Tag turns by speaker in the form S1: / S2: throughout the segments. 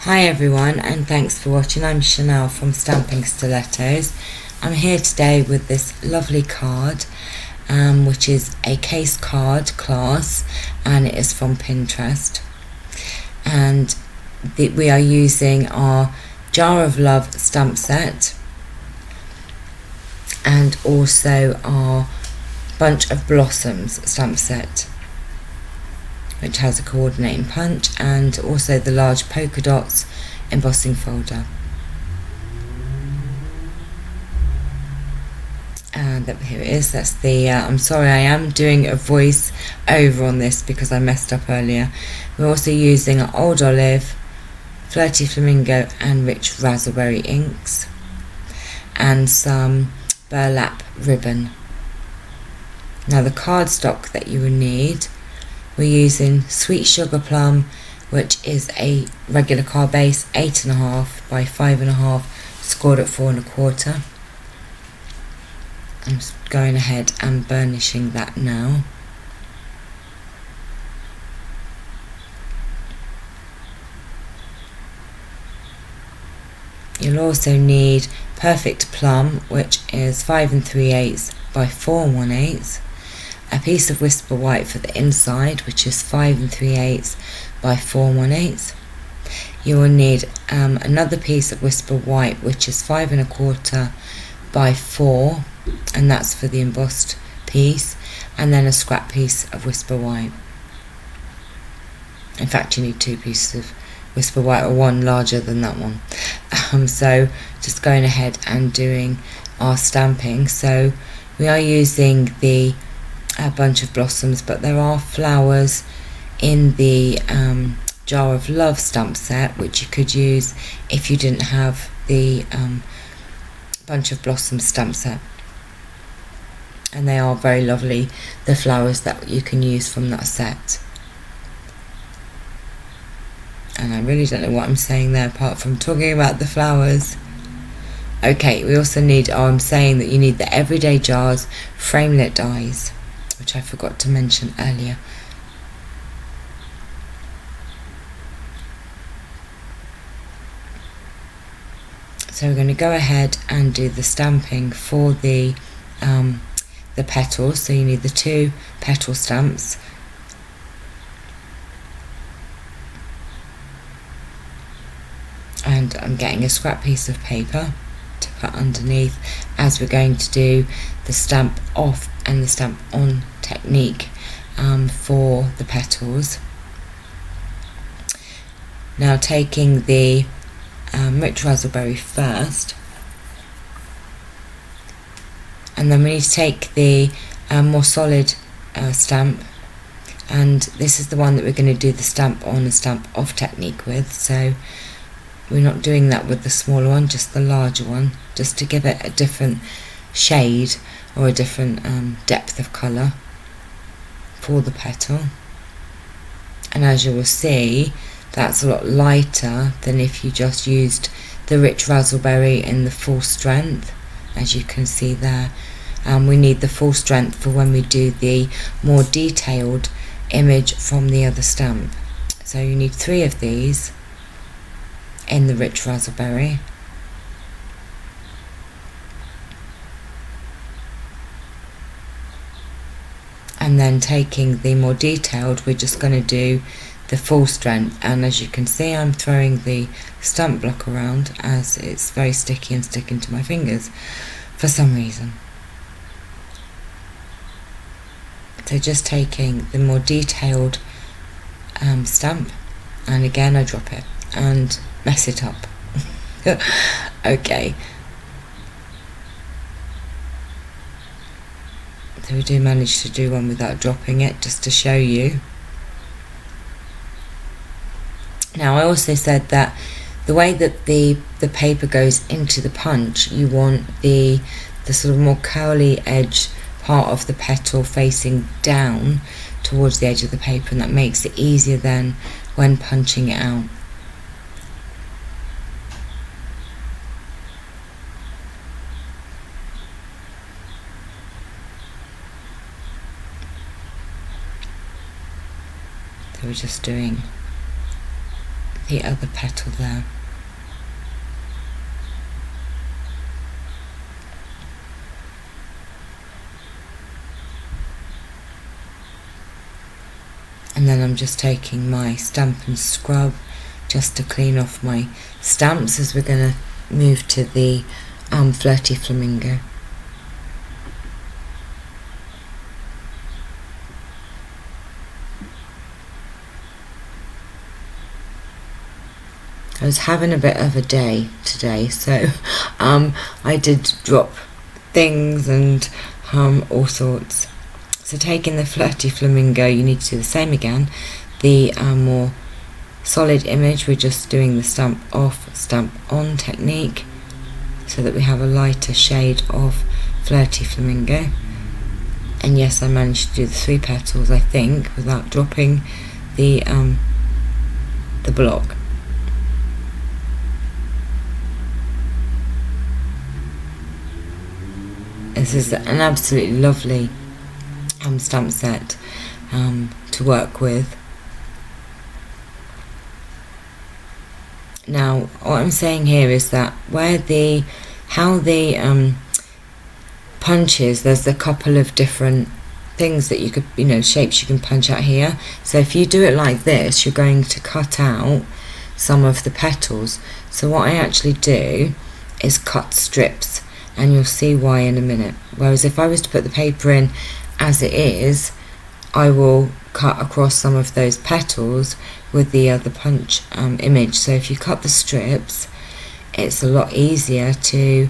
S1: Hi everyone, and thanks for watching. I'm Chanel from Stamping Stilettos. I'm here today with this lovely card, which is a case card class, and it is from Pinterest. And we are using our Jar of Love stamp set and also our Bunch of Blossoms stamp set, which has a coordinating punch, and also the large polka dots embossing folder. And here it is. That's the I'm sorry, I am doing a voice over on this because I messed up earlier. We're also using Old Olive, Flirty Flamingo and Rich Raspberry inks, and some burlap ribbon. Now the cardstock that you will need, we're using Sweet Sugar Plum, which is a regular card base, 8.5 by 5.5, scored at 4.25. I'm going ahead and burnishing that now. You'll also need Perfect Plum, which is 5 3/8 by 4 1/8. A piece of Whisper White for the inside, which is 5 3/8 by 4 1/8. You will need another piece of Whisper White, which is 5 1/4 by 4, and that's for the embossed piece, and then a scrap piece of Whisper White. In fact, you need 2 pieces of Whisper White, or one larger than that one. So just going ahead and doing our stamping. So we are using the Bunch of Blossoms, but there are flowers in the Jar of Love stamp set, which you could use if you didn't have the Bunch of Blossoms stamp set. And they are very lovely, the flowers that you can use from that set. And I really don't know what I'm saying there apart from talking about the flowers. Okay, we also need, I'm saying that you need the Everyday Jars framelit dies, which I forgot to mention earlier. So we're going to go ahead and do the stamping for the petals. So you need the 2 petal stamps. And I'm getting a scrap piece of paper to put underneath, as we're going to do the stamp off and the stamp on technique for the petals. Now taking the Rich Raspberry first, and then we need to take the more solid stamp, and this is the one that we're going to do the stamp on and stamp off technique with. So we're not doing that with the smaller one, just the larger one, just to give it a different shade or a different depth of colour for the petal. And as you will see, that's a lot lighter than if you just used the Rich Raspberry in the full strength, as you can see there. We need the full strength for when we do the more detailed image from the other stamp. So you need 3 of these in the Rich Raspberry. And then taking the more detailed, we're just going to do the full strength, and as you can see, I'm throwing the stamp block around as it's very sticky and sticking to my fingers for some reason. So just taking the more detailed stamp, and again I drop it and mess it up. Okay, so we do manage to do one without dropping it, just to show you. Now I also said that the way that the paper goes into the punch, you want the sort of more curly edge part of the petal facing down towards the edge of the paper, and that makes it easier then when punching it out. So we're just doing the other petal there. And then I'm just taking my Stampin' scrub just to clean off my stamps, as we're going to move to the Flirty Flamingo. I was having a bit of a day today, so I did drop things and all sorts. So taking the Flirty Flamingo, you need to do the same again. The more solid image, we're just doing the stamp off, stamp on technique, so that we have a lighter shade of Flirty Flamingo. And yes, I managed to do the 3 petals, I think, without dropping the block. This is an absolutely lovely stamp set to work with. Now, what I'm saying here is that how the punches, there's a couple of different things that you could, shapes you can punch out here. So if you do it like this, you're going to cut out some of the petals. So what I actually do is cut strips, and you'll see why in a minute. Whereas if I was to put the paper in as it is, I will cut across some of those petals with the other punch image. So if you cut the strips, it's a lot easier to,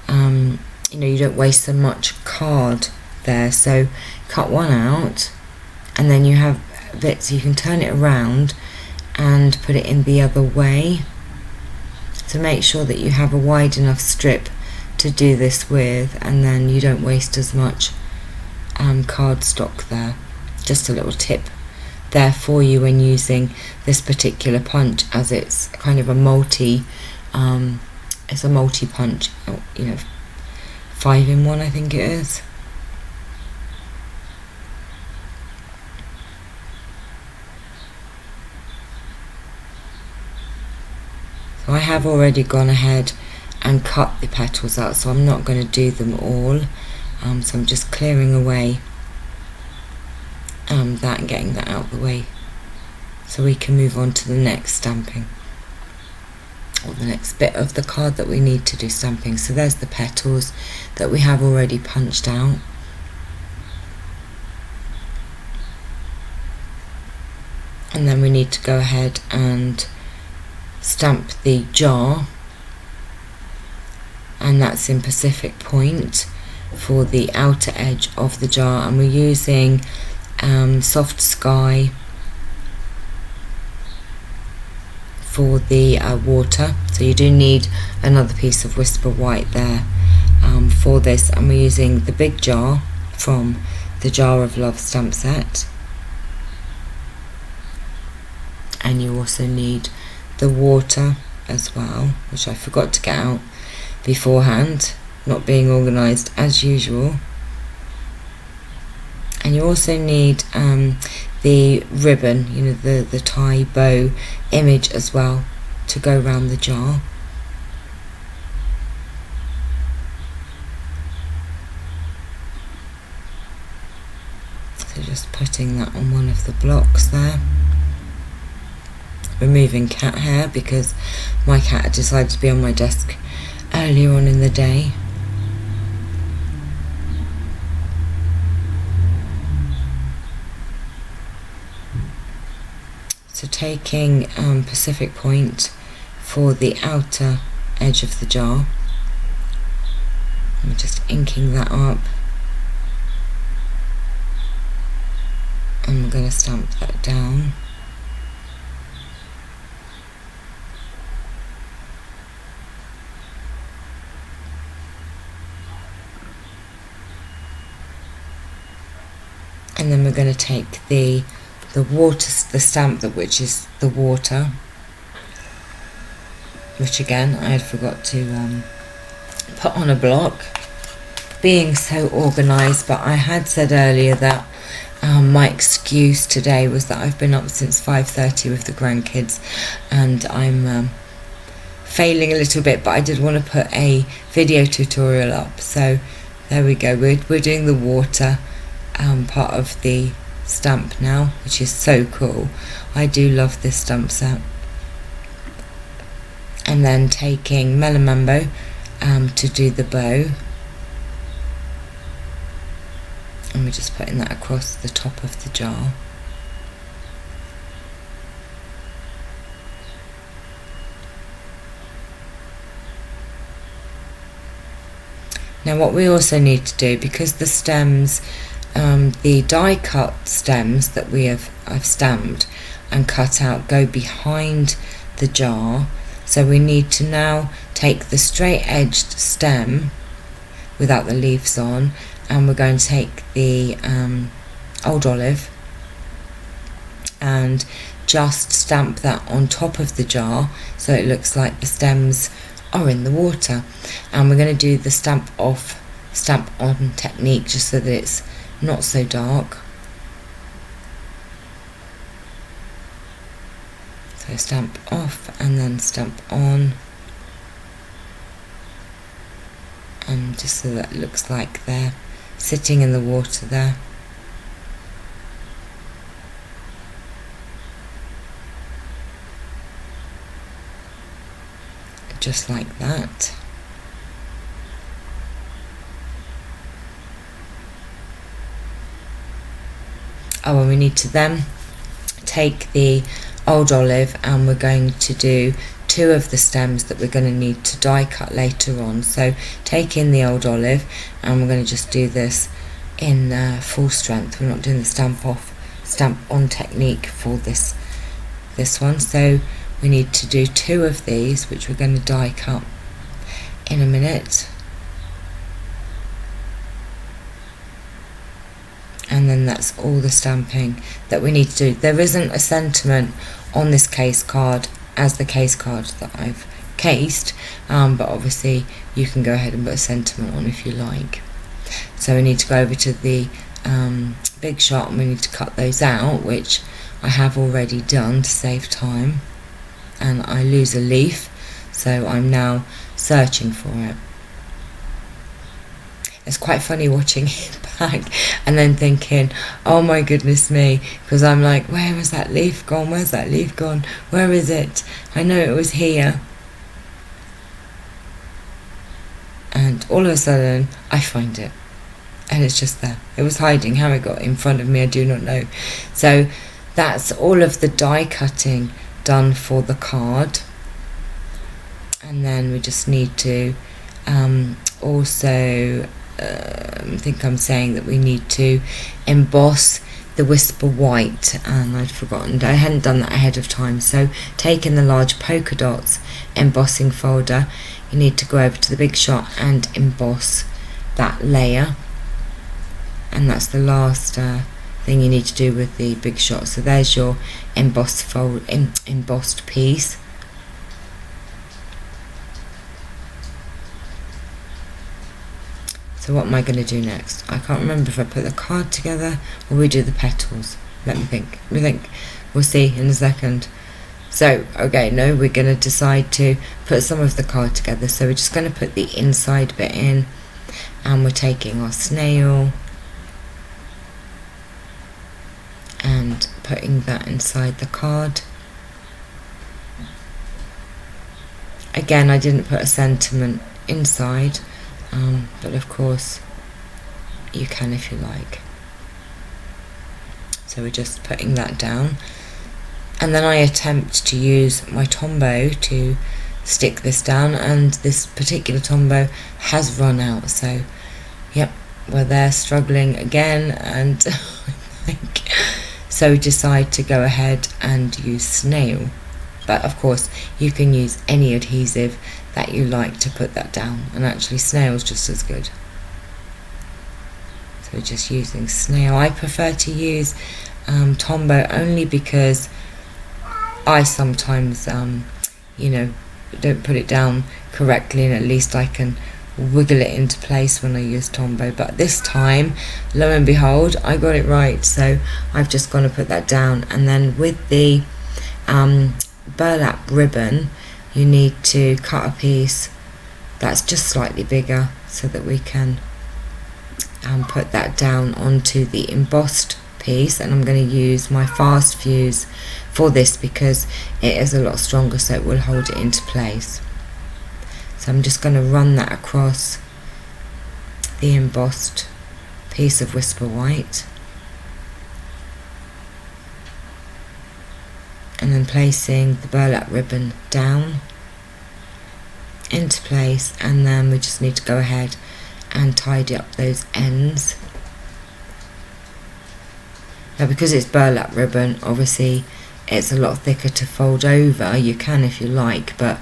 S1: you don't waste so much card there. So cut one out, and then you have bits, you can turn it around and put it in the other way. So make sure that you have a wide enough strip to do this with, and then you don't waste as much cardstock there. Just a little tip there for you when using this particular punch, as it's kind of a multi it's a multi punch, 5-in-1 I think it is. So I have already gone ahead and cut the petals out, so I'm not going to do them all. So I'm just clearing away that and getting that out of the way, so we can move on to the next stamping, or the next bit of the card that we need to do stamping. So there's the petals that we have already punched out. And then we need to go ahead and stamp the jar, and that's in Pacific Point for the outer edge of the jar, and we're using Soft Sky for the water. So you do need another piece of Whisper White there for this, and we're using the big jar from the Jar of Love stamp set. And you also need the water as well, which I forgot to get out beforehand, not being organised as usual. And you also need the ribbon, the tie bow image as well, to go around the jar. So just putting that on one of the blocks there. Removing cat hair because my cat had decided to be on my desk earlier on in the day. So taking Pacific Point for the outer edge of the jar, I'm just inking that up, and I'm going to stamp that down. And then we're going to take the stamp which is the water, which again I had forgot to put on a block, being so organised. But I had said earlier that My excuse today was that I've been up since 5:30 with the grandkids, and I'm failing a little bit, but I did want to put a video tutorial up. So there we go, we're doing the water part of the stamp now, which is so cool. I do love this stamp set. And then taking Melon Mambo to do the bow, and we're just putting that across the top of the jar. Now what we also need to do, because the stems, the die cut stems that I've stamped and cut out go behind the jar, so we need to now take the straight edged stem without the leaves on, and we're going to take the old olive and just stamp that on top of the jar so it looks like the stems are in the water. And we're going to do the stamp off, stamp on technique, just so that it's not so dark. So stamp off and then stamp on, and just so that it looks like they're sitting in the water there. Just like that. Oh, and we need to then take the old olive, and we're going to do 2 of the stems that we're going to need to die cut later on. So take in the old olive, and we're going to just do this in full strength. We're not doing the stamp off, stamp on technique for this one. So we need to do 2 of these, which we're going to die cut in a minute. And then that's all the stamping that we need to do. There isn't a sentiment on this case card as the case card that I've cased, but obviously you can go ahead and put a sentiment on if you like. So we need to go over to the big shot, and we need to cut those out, which I have already done to save time. And I lose a leaf, so I'm now searching for it. It's quite funny watching it back and then thinking, oh my goodness me, because I'm like, where has that leaf gone? Where's that leaf gone? Where is it? I know it was here. And all of a sudden I find it, and it's just there. It was hiding. How it got in front of me, I do not know. So that's all of the die cutting done for the card. And then we just need to also I think I'm saying that we need to emboss the Whisper White, and I'd forgotten, I hadn't done that ahead of time. So taking the large polka dots embossing folder, you need to go over to the big shot and emboss that layer, and that's the last thing you need to do with the big shot. So there's your embossed piece. So what am I going to do next? I can't remember if I put the card together or we do the petals. Let me think. We'll see in a second. So, okay, no, we're going to decide to put some of the card together. So we're just going to put the inside bit in, and we're taking our snail and putting that inside the card. Again, I didn't put a sentiment inside, but of course you can if you like. So we're just putting that down, and then I attempt to use my Tombow to stick this down, and this particular Tombow has run out. So yep, we're there struggling again, and so decide to go ahead and use snail. But of course you can use any adhesive that you like to put that down, and actually snail's just as good. So we're just using snail. I prefer to use Tombow only because I sometimes don't put it down correctly, and at least I can wiggle it into place when I use Tombow, but this time, lo and behold, I got it right. So I've just gone to put that down, and then with the burlap ribbon, you need to cut a piece that's just slightly bigger so that we can put that down onto the embossed piece. And I'm going to use my fast fuse for this because it is a lot stronger, so it will hold it into place. So I'm just going to run that across the embossed piece of Whisper White, and then placing the burlap ribbon down into place, and then we just need to go ahead and tidy up those ends. Now because it's burlap ribbon, obviously it's a lot thicker to fold over. You can if you like, but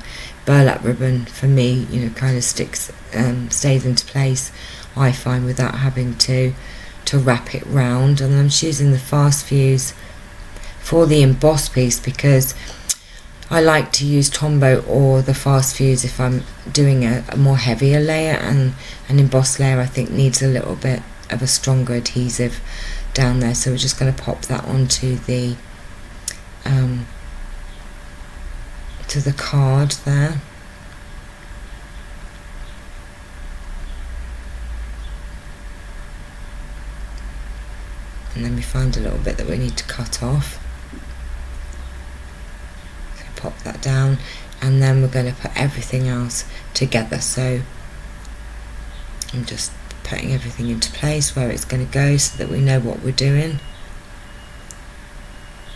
S1: burlap ribbon for me, you know, kind of sticks, stays into place, I find, without having to wrap it round. And I'm choosing the fast fuse for the embossed piece because I like to use Tombow or the fast fuse if I'm doing a more heavier layer, and an embossed layer I think needs a little bit of a stronger adhesive down there. So we're just going to pop that onto the to the card there. And then we find a little bit that we need to cut off. So pop that down, and then we're going to put everything else together. So I'm just putting everything into place where it's going to go so that we know what we're doing.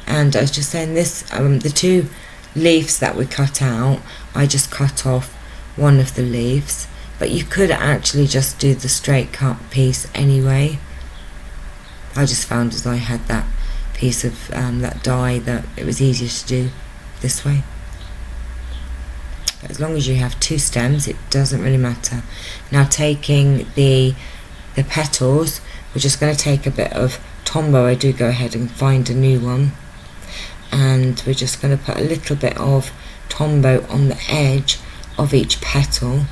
S1: And I was just saying this, the two leaves that we cut out, I just cut off one of the leaves, but you could actually just do the straight cut piece anyway. I just found as I had that piece of that die that it was easier to do this way. But as long as you have two stems, it doesn't really matter. Now taking the petals, we're just going to take a bit of Tombow. I do go ahead and find a new one, and we're just going to put a little bit of Tombow on the edge of each petal,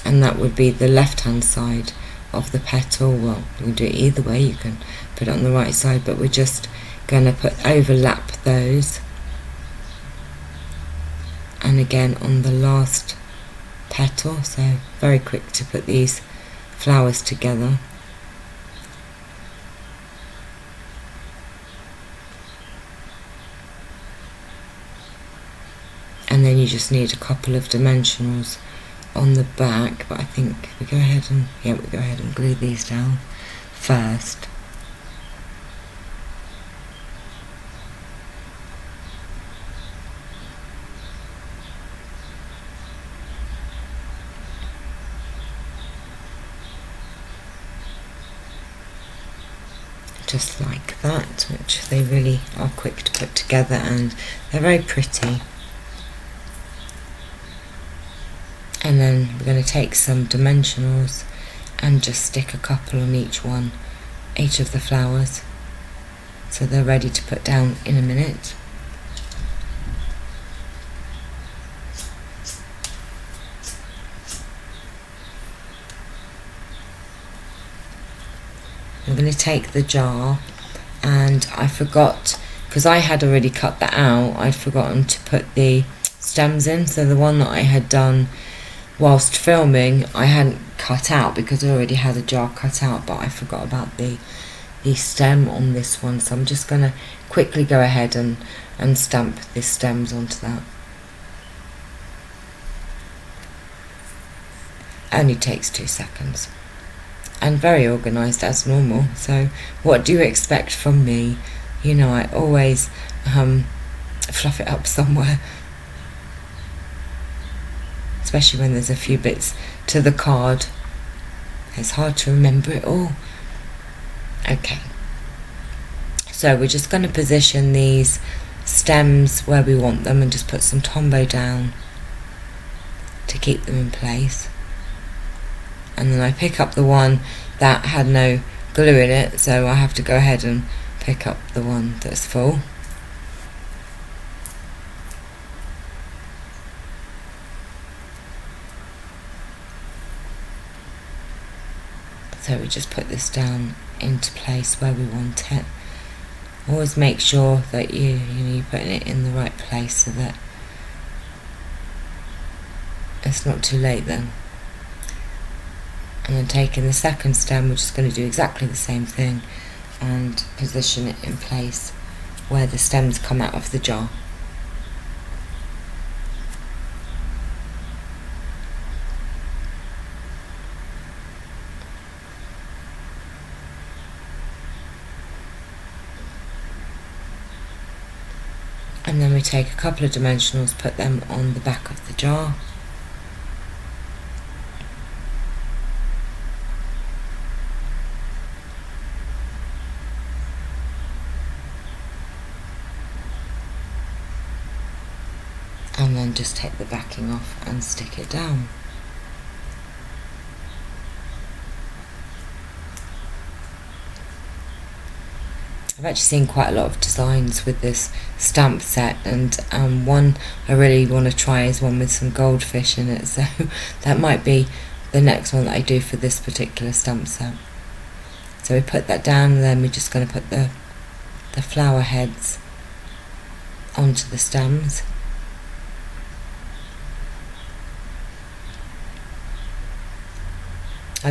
S1: and that would be the left hand side of the petal. Well, you can do it either way, you can put it on the right side, but we're just going to overlap those, and again on the last petal. So very quick to put these flowers together. And then you just need a couple of dimensionals on the back, but I think we go ahead and glue these down first. Just like that, which they really are quick to put together, and they're very pretty. And then we're going to take some dimensionals and just stick a couple on each of the flowers, so they're ready to put down in a minute. I'm going to take the jar, and I forgot, because I had already cut that out, I'd forgotten to put the stems in. So the one that I had done whilst filming, I hadn't cut out because I already had a jar cut out, but I forgot about the stem on this one. So I'm just going to quickly go ahead and stamp the stems onto that. Only takes 2 seconds. And very organised as normal. So what do you expect from me? You know, I always fluff it up somewhere, especially when there's a few bits to the card. It's hard to remember it all. Okay, so we're just going to position these stems where we want them and just put some Tombow down to keep them in place. And then I pick up the one that had no glue in it, so I have to go ahead and pick up the one that's full. So we just put this down into place where we want it. Always make sure that you're putting it in the right place so that it's not too late then. And then taking the second stem, we're just going to do exactly the same thing and position it in place where the stems come out of the jar. And then we take a couple of dimensionals, put them on the back of the jar. And then just take the backing off and stick it down. I've actually seen quite a lot of designs with this stamp set, and one I really want to try is one with some goldfish in it, so that might be the next one that I do for this particular stamp set. So we put that down, and then we're just going to put the flower heads onto the stems.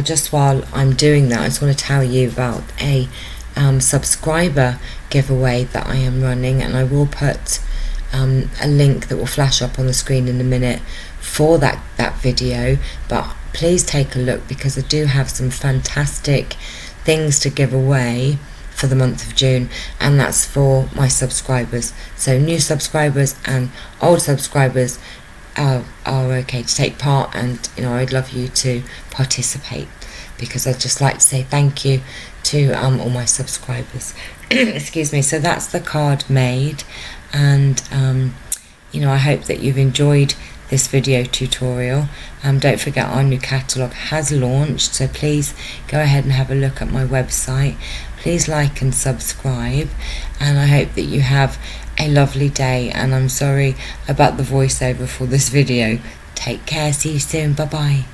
S1: Just while I'm doing that, I just want to tell you about a subscriber giveaway that I am running, and I will put a link that will flash up on the screen in a minute for that video, but please take a look because I do have some fantastic things to give away for the month of June, and that's for my subscribers. So new subscribers and old subscribers are okay to take part, and I'd love you to participate because I'd just like to say thank you to all my subscribers. Excuse me. So that's the card made, and I hope that you've enjoyed this video tutorial. Don't forget our new catalogue has launched, so please go ahead and have a look at my website. Please like and subscribe, and I hope that you have a lovely day, and I'm sorry about the voiceover for this video. Take care, see you soon, bye bye.